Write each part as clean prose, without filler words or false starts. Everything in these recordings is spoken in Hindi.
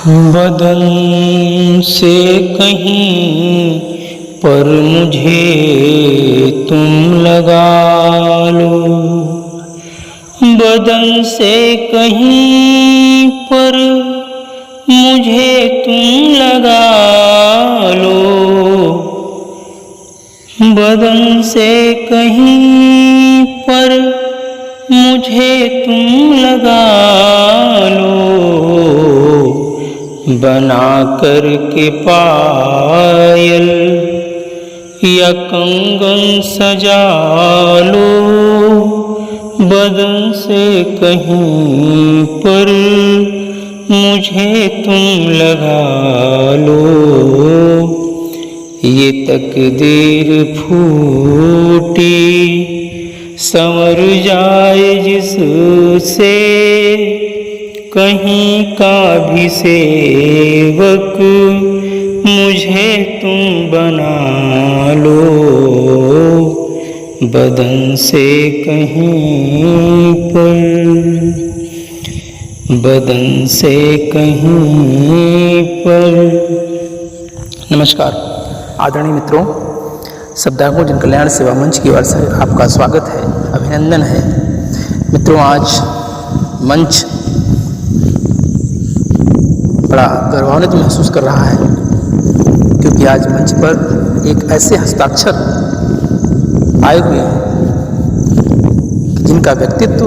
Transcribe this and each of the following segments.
बदन से कहीं पर मुझे तुम लगा लो, बदन से कहीं पर मुझे तुम लगा लो, बदन से कहीं पर मुझे तुम लगा लो, बना कर के पायल या कंगन सजा लो, बदन से कहीं पर मुझे तुम लगा लो। ये तकदीर फूटी संवर जाए जिससे, कहीं का भी सेवक मुझे तुम बना लो, बदन से कहीं पर, बदन से कहीं पर। नमस्कार आदरणीय मित्रों, शब्दार्पण जन कल्याण सेवा मंच की ओर से आपका स्वागत है, अभिनंदन है। मित्रों, आज मंच बड़ा गौरवान्वित महसूस कर रहा है, क्योंकि आज मंच पर एक ऐसे हस्ताक्षर आए हुए हैं जिनका व्यक्तित्व,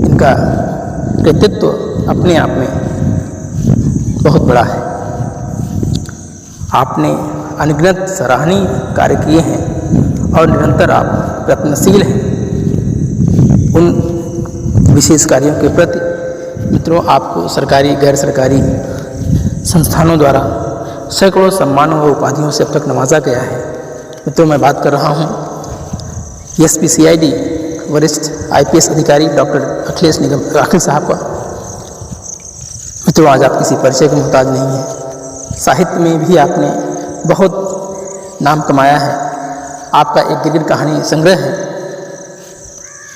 इनका कृतित्व अपने आप में बहुत बड़ा है। आपने अनगिनत सराहनीय कार्य किए हैं और निरंतर आप प्रयत्नशील हैं उन विशेष कार्यों के प्रति। मित्रों, आपको सरकारी गैर सरकारी संस्थानों द्वारा सैकड़ों सम्मानों व उपाधियों से अब तक नवाजा गया है। मित्रों, मैं बात कर रहा हूँ SPCID वरिष्ठ IPS अधिकारी डॉक्टर अखिलेश निगम अखिल साहब का। मित्रों, आज आप किसी परिचय के मोहताज नहीं हैं। साहित्य में भी आपने बहुत नाम कमाया है। आपका एक गिरगिट कहानी संग्रह है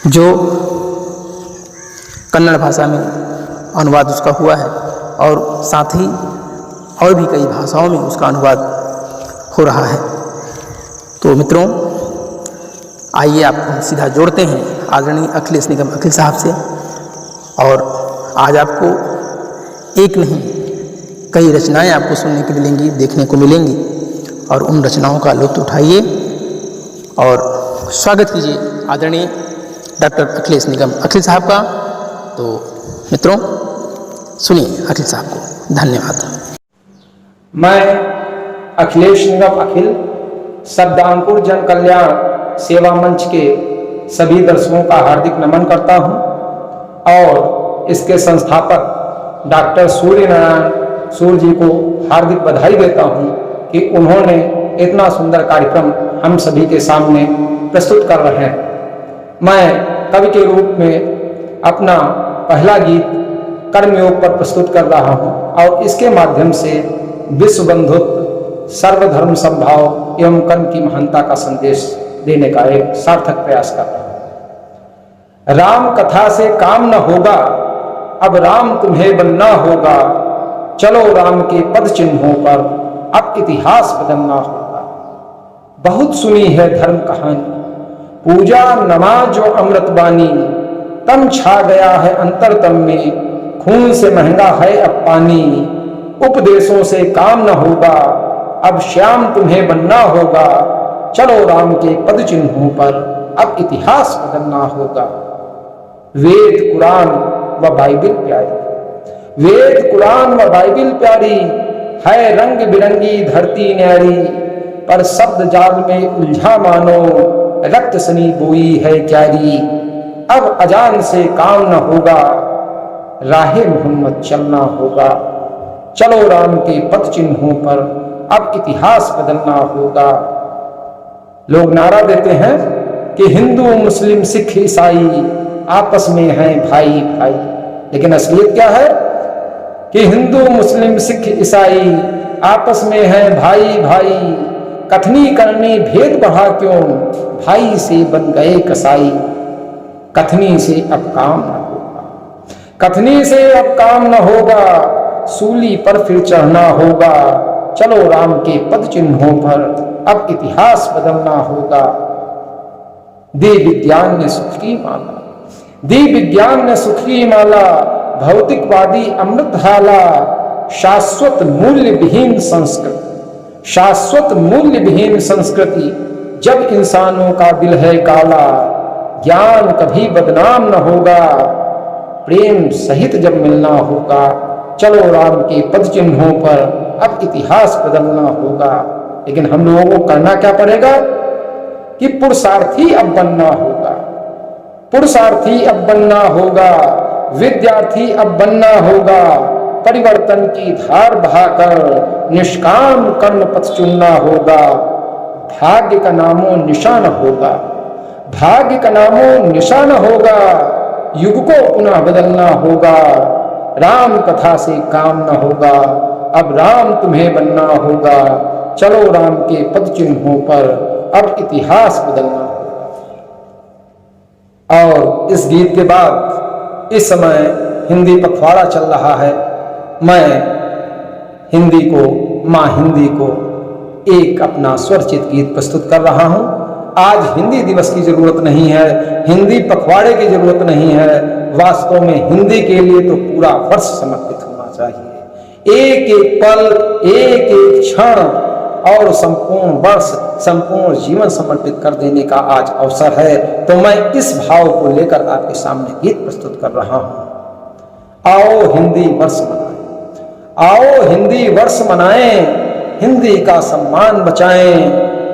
जो कन्नड़ भाषा में अनुवाद उसका हुआ है, और साथ ही और भी कई भाषाओं में उसका अनुवाद हो रहा है। तो मित्रों, आइए आपको सीधा जोड़ते हैं आदरणीय अखिलेश निगम अखिल साहब से, और आज आपको एक नहीं कई रचनाएं आपको सुनने को मिलेंगी, देखने को मिलेंगी, और उन रचनाओं का लुत्फ उठाइए और स्वागत कीजिए आदरणीय डॉक्टर अखिलेश निगम अखिल साहब का। तो मित्रों, सुनिए अखिल साहब को। धन्यवाद। मैं अखिलेश निगम अखिल शब्दांकुर जन कल्याण सेवा मंच के सभी दर्शकों का हार्दिक नमन करता हूं, और इसके संस्थापक डॉक्टर सूर्य नारायण सूर्य जी को हार्दिक बधाई देता हूं कि उन्होंने इतना सुंदर कार्यक्रम हम सभी के सामने प्रस्तुत कर रहे हैं। मैं कवि के रूप में अपना पहला गीत कर्मयोग पर प्रस्तुत कर रहा हूं, और इसके माध्यम से विश्व बंधुत्व, सर्वधर्म समभाव एवं कर्म की महानता का संदेश देने का एक सार्थक प्रयास कर रहा हूं। राम कथा से काम न होगा, अब राम तुम्हें बनना होगा, चलो राम के पद चिन्हों पर अब इतिहास बदलना होगा। बहुत सुनी है धर्म कहानी, पूजा नमाज जो अमृत बानी, तम छा गया है अंतरतम में, खून से महंगा है अब पानी। उपदेशों से काम न होगा, अब श्याम तुम्हें बनना होगा, चलो राम के पद चिन्हों पर अब इतिहास बदलना होगा। वेद कुरान व बाइबिल प्यारी, वेद कुरान व बाइबिल प्यारी, है रंग बिरंगी धरती न्यारी, पर शब्द जाल में उलझा मानो, रक्त सनी बोई है क्यारी। अब अजान से काम न होगा, राहे मोहम्मद चलना होगा, चलो राम के पद चिन्हों पर अब इतिहास बदलना होगा। लोग नारा देते हैं कि हिंदू मुस्लिम सिख ईसाई आपस में हैं भाई भाई, लेकिन असलियत क्या है कि हिंदू मुस्लिम सिख ईसाई आपस में हैं भाई भाई। कथनी करनी भेद बढ़ा क्यों, भाई से बन गए कसाई। कथनी से अब काम न होगा, कथनी से अब काम न होगा, सूली पर फिर चढ़ना होगा। चलो राम के पद चिन्हों पर अब इतिहास बदलना होगा। दे विज्ञान ने सुख की माला, दे विज्ञान ने सुख की माला, भौतिकवादी अमृतधाला, शाश्वत मूल्य विहीन संस्कृति, शाश्वत मूल्य विहीन संस्कृति। जब इंसानों का दिल है काला, ज्ञान कभी बदनाम न होगा, प्रेम सहित जब मिलना होगा। चलो राम के पद चिन्हों पर अब इतिहास बदलना होगा। लेकिन हम लोगों को करना क्या पड़ेगा कि पुरुषार्थी अब बनना होगा, पुरुषार्थी अब बनना होगा, विद्यार्थी अब बनना होगा। परिवर्तन की धार बहाकर निष्काम कर्म पथ चुनना होगा। भाग्य का नामो निशान होगा, भाग्य का नामो निशान होगा। युग को पुनः बदलना होगा, राम कथा से काम न होगा। अब राम तुम्हें बनना होगा। चलो राम के पद चिन्हों पर अब इतिहास बदलना होगा। और इस गीत के बाद इस समय हिंदी पखवाड़ा चल रहा है। मैं हिंदी को, माँ हिंदी को एक अपना स्वरचित गीत प्रस्तुत कर रहा हूं। आज हिंदी दिवस की जरूरत नहीं है, हिंदी पखवाड़े की जरूरत नहीं है। वास्तव में हिंदी के लिए तो पूरा वर्ष समर्पित होना चाहिए। एक एक पल, एक एक क्षण और संपूर्ण वर्ष, संपूर्ण जीवन समर्पित कर देने का आज अवसर है। तो मैं इस भाव को लेकर आपके सामने गीत प्रस्तुत कर रहा हूं। आओ हिंदी वर्ष मनाएं, आओ हिंदी वर्ष मनाएं, हिंदी का सम्मान बचाएं।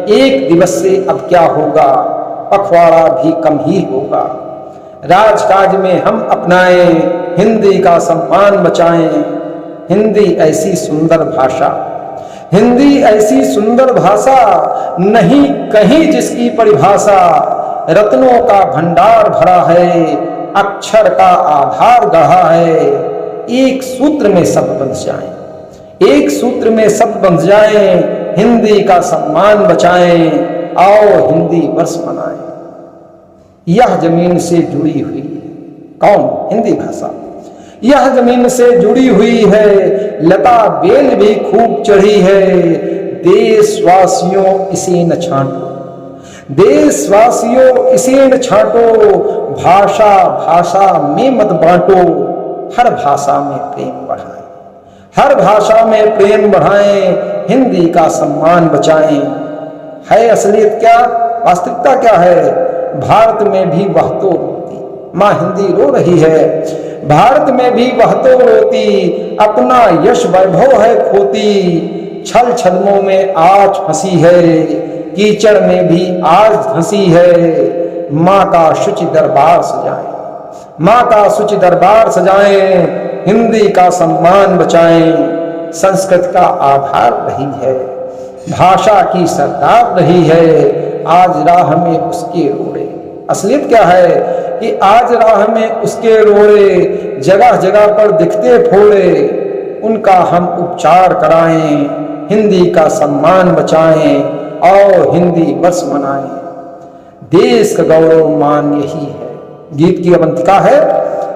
एक दिवस से अब क्या होगा, पखवाड़ा भी कम ही होगा। राजकाज में हम अपनाएं, हिंदी का सम्मान बचाएं। हिंदी ऐसी सुंदर भाषा, हिंदी ऐसी सुंदर भाषा, नहीं कहीं जिसकी परिभाषा। रत्नों का भंडार भरा है, अक्षर का आधार गढ़ा है। एक सूत्र में सब बंध जाएं, एक सूत्र में सब बंध जाएं। हिंदी का सम्मान बचाएं, आओ हिंदी वर्ष मनाएं। यह जमीन से जुड़ी हुई है, कौन? हिंदी भाषा। यह जमीन से जुड़ी हुई है, लता बेल भी खूब चढ़ी है। देशवासियों इसे न छांटो, देशवासियों इसे न छांटो। भाषा भाषा में मत बांटो, हर भाषा में प्रेम बढ़ाएं, हर भाषा में प्रेम बढ़ाएं। हिंदी का सम्मान बचाएं। है असलियत क्या, वास्तविकता क्या है? भारत में भी वह तो रोती, माँ हिंदी रो रही है। भारत में भी वह तो रोती, अपना यश वैभव है खोती। छल छलमों में आज फंसी है, कीचड़ में भी आज धंसी है। माँ का शुचि दरबार सजाएं, माँ का शुचि दरबार सजाएं। हिंदी का सम्मान बचाएं। संस्कृत का आधार रही है, भाषा की सरदार रही है। आज राह में उसके रोड़े, असलियत क्या है कि आज राह में उसके रोड़े, जगह जगह पर दिखते फोड़े। उनका हम उपचार कराएं, हिंदी का सम्मान बचाएं और हिंदी वर्ष मनाएं। देश का गौरव मान यही है, गीत की अवंतिका है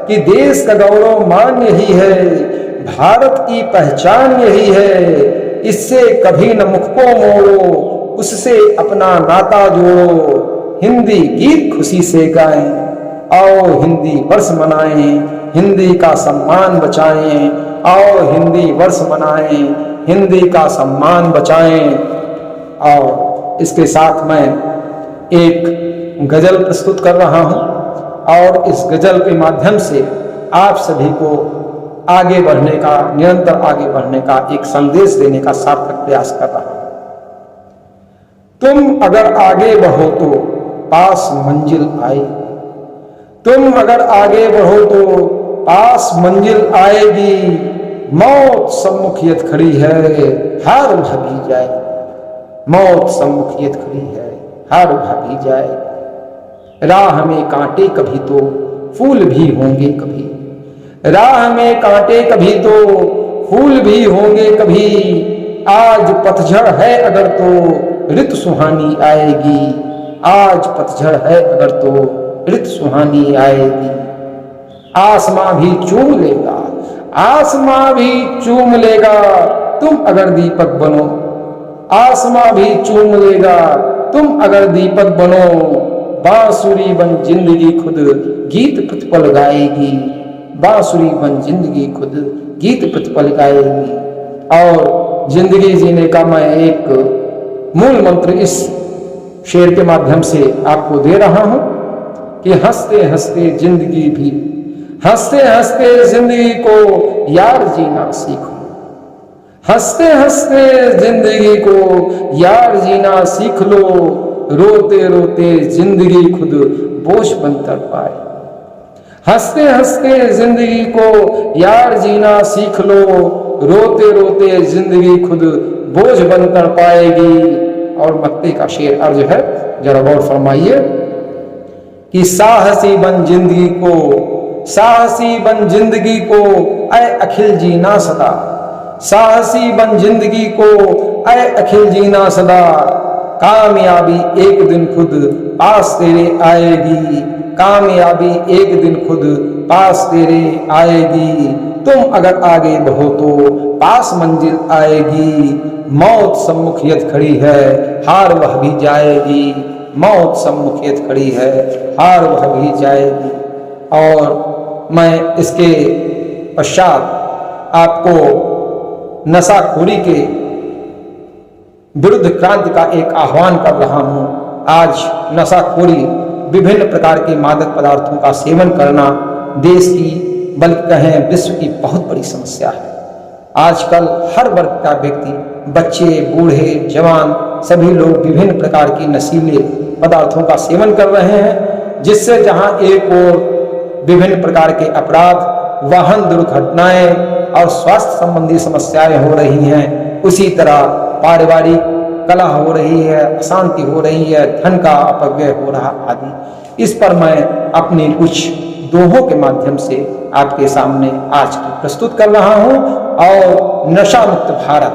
कि देश का गौरव मान यही है, भारत की पहचान यही है। इससे कभी न मुख को मोड़ो, उससे अपना नाता जोड़ो। हिंदी गीत खुशी से गाएं, आओ हिंदी वर्ष मनाएं। हिंदी का सम्मान बचाएं, आओ हिंदी वर्ष मनाएं। हिंदी का सम्मान बचाएं। और इसके साथ मैं एक गजल प्रस्तुत कर रहा हूं और इस गजल के माध्यम से आप सभी को आगे बढ़ने का, निरंतर आगे बढ़ने का एक संदेश देने का सार्थक प्रयास कर रहा हूं। तुम अगर आगे बढ़ो तो पास मंजिल आएगी, तुम अगर आगे बढ़ो तो पास मंजिल आएगी। मौत सम्मुख यद खड़ी है, हार भागी जाए। मौत सम्मुख यद खड़ी है, हार भागी जाए। राह में कांटे कभी तो फूल भी होंगे कभी, राह में कांटे कभी तो फूल भी होंगे कभी। आज पतझड़ है अगर तो ऋतु सुहानी आएगी, आज पतझड़ है अगर तो ऋतु सुहानी आएगी। आसमां भी चूम लेगा, आसमां भी चूम लेगा तुम अगर दीपक बनो, आसमां भी चूम लेगा तुम अगर दीपक बनो, बांसुरी बन जिंदगी खुद गीत प्रतिपल गाएगी, बांसुरी बन जिंदगी खुद गीत प्रतिपल गाएगी। और जिंदगी जीने का मैं एक मूल मंत्र इस शेर के माध्यम से आपको दे रहा हूं कि हंसते हंसते जिंदगी भी, हंसते हंसते जिंदगी को यार जीना सीखो, हंसते हंसते जिंदगी को यार जीना सीख लो, रोते रोते जिंदगी खुद बोझ बनकर पाए, हंसते हंसते जिंदगी को यार जीना सीख लो, रोते रोते जिंदगी खुद बोझ बनकर पाएगी। और मक्ते का शेर अर्ज है, जरा गौर फरमाइए कि साहसी बन जिंदगी को, साहसी बन जिंदगी को ऐ अखिल जीना सदा, साहसी बन जिंदगी को ऐ अखिल जीना सदा, कामयाबी एक दिन खुद पास तेरे आएगी, कामयाबी एक दिन खुद पास तेरे आएगी, तुम अगर आगे बढ़ो तो पास मंजिल आएगी, मौत सम्मुख यद खड़ी है हार वह भी जाएगी, मौत सम्मुख यद खड़ी है हार वह भी जाएगी। और मैं इसके पश्चात आपको नशाखोरी के विरुद्ध क्रांति का एक आह्वान कर रहा हूं। आज नशाखोरी, विभिन्न प्रकार के मादक पदार्थों का सेवन करना देश की बल्कि कहें विश्व की बहुत बड़ी समस्या है। आजकल हर वर्ग का व्यक्ति, बच्चे, बूढ़े, जवान, सभी लोग विभिन्न प्रकार की नशीले पदार्थों का सेवन कर रहे हैं, जिससे जहां एक ओर विभिन्न प्रकार के अपराध, वाहन दुर्घटनाएं और स्वास्थ्य संबंधी समस्याएं हो रही हैं, उसी तरह पारिवारिक कलह हो रही है, अशांति हो रही है, धन का अपव्यय हो रहा आदि। इस पर मैं अपनी कुछ दोहों के माध्यम से आपके सामने आज की प्रस्तुत कर रहा हूं। और नशा मुक्त भारत,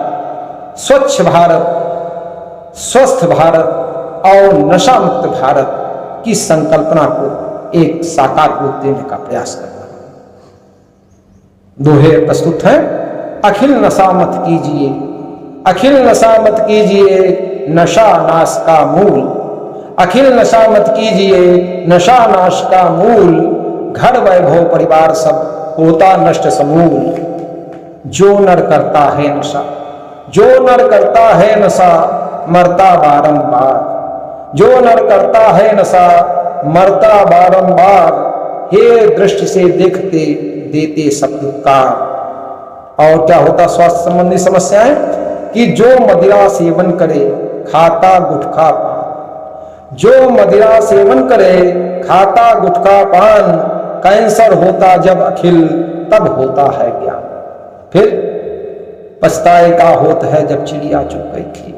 स्वच्छ भारत, स्वस्थ भारत और नशा मुक्त भारत की संकल्पना को एक साकार रूप देने का प्रयास कर रहा हूं। दोहे प्रस्तुत हैं। अखिल नशा मत कीजिए, अखिल नशा मत कीजिए, नशा नाश का मूल, अखिल नशा मत कीजिए, नशा नाश का मूल, घर वैभव परिवार सब होता नष्ट समूल। जो नर करता है नशा, जो नर करता है नशा, मरता बारंबार, जो नर करता है नशा, मरता बारंबार, हे दृष्टि से देखते देते सब धिक्कार। और क्या होता स्वास्थ्य संबंधी समस्याएं कि जो मदिरा सेवन करे खाता गुटखा पान, जो मदिरा सेवन करे खाता गुटखा पान, कैंसर होता जब अखिल तब होता है ज्ञान। फिर पछताए का होत है जब चिड़िया चुग गई थी।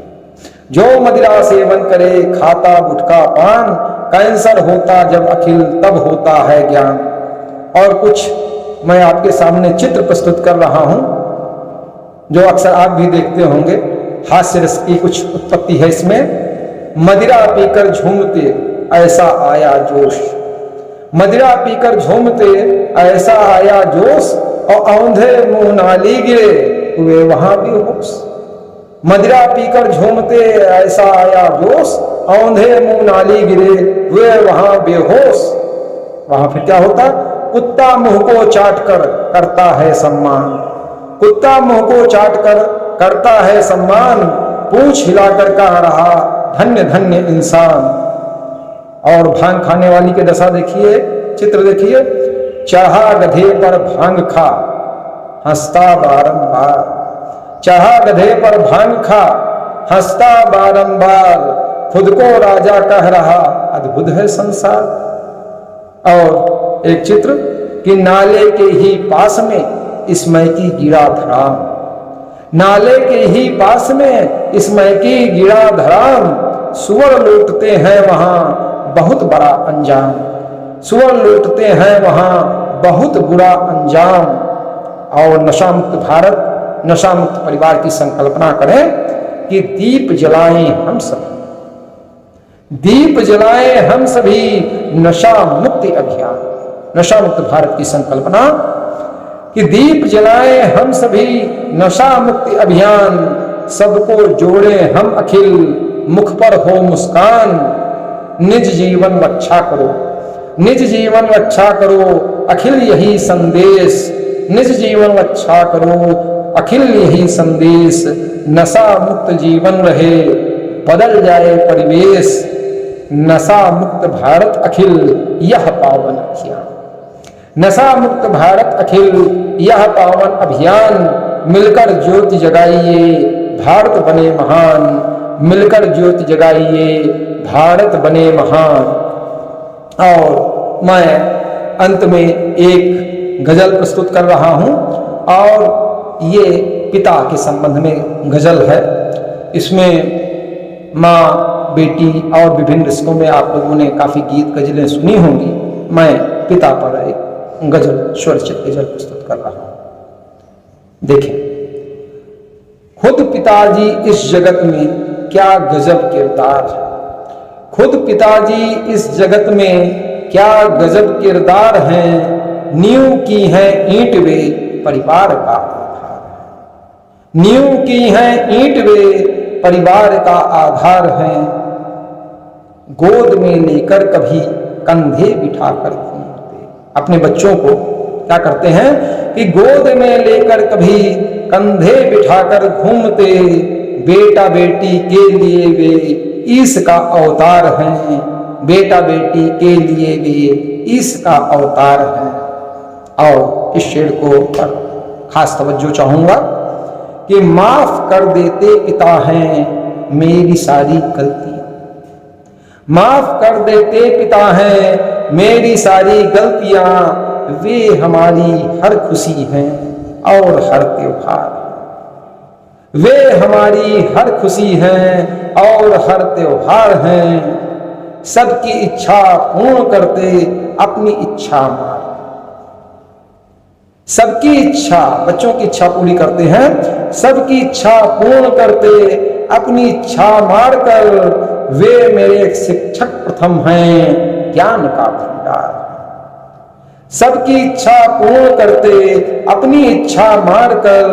जो मदिरा सेवन करे खाता गुटखा पान, कैंसर होता जब अखिल तब होता है ज्ञान। और कुछ मैं आपके सामने चित्र प्रस्तुत कर रहा हूं जो अक्सर आप भी देखते होंगे। हास्य रस की कुछ उत्पत्ति है इसमें। मदिरा पीकर झूमते ऐसा आया जोश, मदिरा पीकर झूमते ऐसा आया जोश, और औंधे मुंह नाली गिरे हुए वहां भी होश। मदिरा पीकर झूमते ऐसा आया जोश, औंधे मुंह नाली गिरे हुए वहां बेहोश। वहां फिर क्या होता? कुत्ता मुंह को चाट कर करता है सम्मान, कुत्ता मुंह को चाट कर करता है सम्मान, पूंछ हिलाकर कह रहा धन्य धन्य इंसान। और भांग खाने वाली की दशा देखिए, चित्र देखिए। चढ़ा गधे पर भांग खा हंसता बारंबार, चढ़ा गधे पर भांग खा हंसता बारंबार, खुद को राजा कह रहा अद्भुत है संसार। और एक चित्र कि नाले के ही पास में इसमय की गिरा धराम, नाले के ही पास में इसमय की गिरा धराम, सुअर लूटते हैं वहां बहुत बड़ा अंजाम, सुअर लूटते हैं वहां बहुत बुरा अंजाम। और नशा मुक्त भारत, नशा मुक्त परिवार की संकल्पना करें कि दीप जलाएं हम सभी, दीप जलाएं हम सभी, नशा मुक्ति अभियान, नशा मुक्त भारत की संकल्पना कि दीप जलाएं हम सभी नशा मुक्ति अभियान, सबको जोड़े हम अखिल मुख पर हो मुस्कान। निज जीवन रक्षा करो, निज जीवन रक्षा करो अखिल यही संदेश, निज जीवन रक्षा करो अखिल यही संदेश। नशा मुक्त जीवन रहे बदल जाए परिवेश, नशा मुक्त भारत अखिल यह पावन अभियान। नशा मुक्त भारत अखिल यह पावन अभियान, मिलकर ज्योति जगाइए भारत बने महान, मिलकर ज्योति जगाइए भारत बने महान। और मैं अंत में एक गजल प्रस्तुत कर रहा हूं और ये पिता के संबंध में गजल है। इसमें माँ बेटी और विभिन्न रिश्तों में आप लोगों ने काफी गीत गजलें सुनी होंगी। मैं पिता पर एक गजल स्वरचित गजल प्रस्तुत कर रहा हूं। देखें, खुद पिताजी इस जगत में क्या गजब किरदार है, खुद पिताजी इस जगत में क्या गजब किरदार हैं। नींव की है ईंट वे परिवार का आधार है, नींव की है ईंट वे परिवार का आधार है। गोद में लेकर कभी कंधे बिठाकर घूमते, अपने बच्चों को क्या करते हैं कि गोद में लेकर कभी कंधे बिठाकर घूमते। बेटा बेटी के लिए वे इसका अवतार हैं, बेटा बेटी के लिए वे इसका अवतार है। और इस शेर को पर खास तवज्जो चाहूंगा कि माफ कर देते पिता हैं मेरी सारी गलतियां, माफ कर देते पिता हैं मेरी सारी गलतियां। वे हमारी हर खुशी हैं और हर त्योहार, वे हमारी हर खुशी हैं और हर त्योहार हैं। सबकी इच्छा पूर्ण करते अपनी इच्छा मार, सबकी इच्छा, बच्चों की इच्छा पूरी करते हैं, सबकी इच्छा पूर्ण करते अपनी इच्छा मारकर। वे मेरे शिक्षक प्रथम हैं ज्ञान का भंडार, सबकी इच्छा पूर्ण करते अपनी इच्छा मारकर।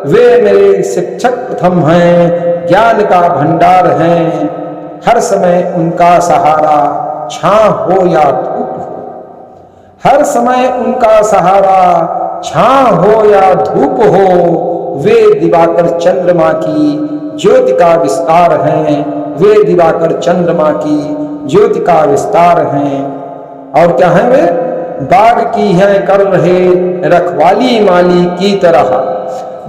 वे मेरे शिक्षक प्रथम हैं ज्ञान का भंडार हैं। हर समय उनका सहारा छां हो या धूप हो, हर समय उनका सहारा छां हो या धूप हो। वे दिवाकर चंद्रमा की ज्योति का विस्तार हैं, वे दिवाकर चंद्रमा की ज्योति का विस्तार हैं। और क्या है वे? बाग की है कर रहे रखवाली माली की तरह,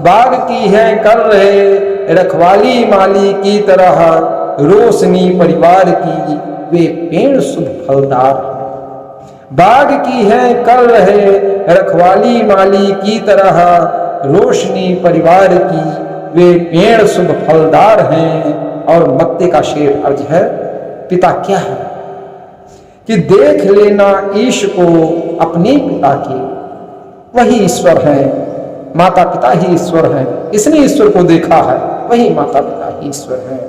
बाग की है कर रहे रखवाली माली की तरह। रोशनी परिवार की वे पेड़ शुभ फलदार हैं, बाग की है कर रहे रखवाली माली की तरह। रोशनी परिवार की वे पेड़ शुभ फलदार हैं। और मत्ते का शेर अर्ज है, पिता क्या है कि देख लेना ईश को अपने पिता के, वही ईश्वर है, माता पिता ही ईश्वर है। इसने ईश्वर को देखा है, वही माता पिता ही ईश्वर है।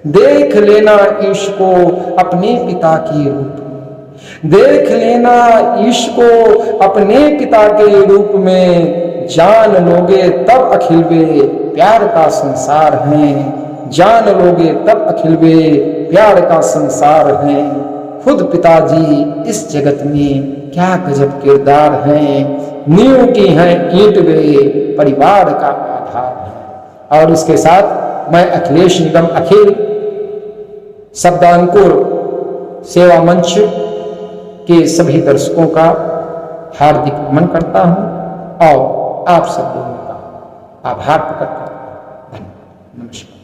देख लेना ईश को अपने पिता के रूप में, देख लेना ईश को अपने पिता के रूप में। जान लोगे तब अखिल वे प्यार का संसार हैं, जान लोगे तब अखिल वे प्यार का संसार हैं। खुद पिताजी इस जगत में क्या गजब किरदार हैं। नींव की हैं ईंट वे परिवार का आधार है। और इसके साथ मैं अखिलेश निगम अखिल शब्दांकुर सेवा मंच के सभी दर्शकों का हार्दिक नमन करता हूं और आप सब लोगों का आभार प्रकट करता हूं। धन्यवाद। नमस्कार।